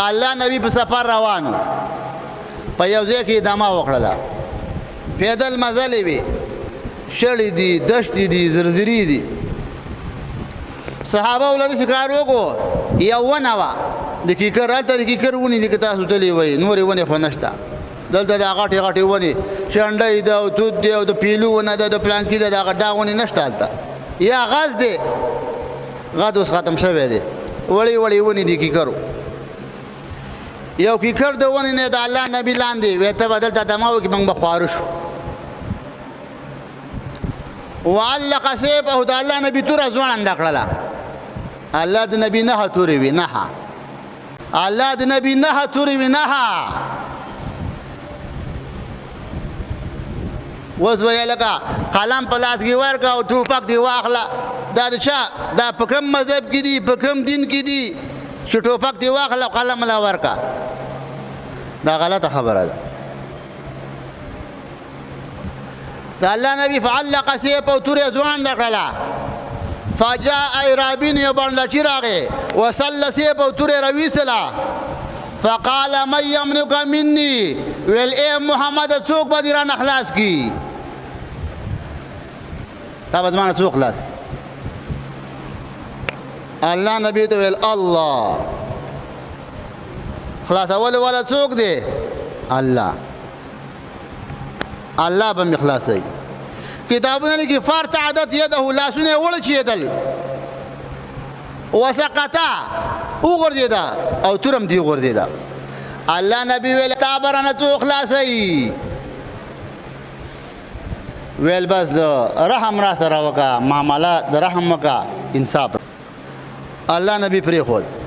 الله نبی په سفر روانو په یو ځای کې دمه وکړله پیدل مزلې وي شړې دي دشتې دي زرزري دي صحابه ولدي کار وکړو یو ونه وه د کیکر هلته د کیکر ونې دي که تاسو تللی وئ نورې ونې خو نشته دلته دا غټې غټې ونې شنډۍ ده او توت دی او د پیلو ونه ده د پلانکي ده دا ونې نشته هلته یا غز دی غد اوس ختم شوی دی وړې وړې ونې دي کیکرو یو کیکر د ونې نه د الله نبي لاندې وی ته به دلته دمه وکړي موږ به خواره شو وعلق سیفه د الله نبي توره ځوړنده کړله الله د نبي نهه تورې وي نهه الله د نبي نهه تورې وي نهه اوس به یې لکه قلم په لاس کې ورکړه او ټوپک دې واخله دا د چا دا په کوم مذهب کې دي په کوم دین کې دي چې ټوپک دې واخله او قلم له ورکړه دا غلطه خبره ده د الله نبي فعلق سیفه او تورې ځوړنده کړله فجاء اعرابین یو بانډاچي راغی وسل سیفه او تورې راویستله فقال من یمنعک مني ویل ای محمد څوک به دې رانه خلاص کړي تا به زما نه څوک خلاص کړي الله نبي ته ویل الله خلاصول والا څوک دی الله الله به مې خلاصوي کتابونه لیکي فارتعدت یده لاسونه یې وړچېدل وسقطا وغورځېده او تورم دې وغورځېده الله نبي ویل تا به رانه څوک خلاصوي ویل بس د رحم را سره وکړه معامله د رحم وکړه انصاف الله نبي پرېښود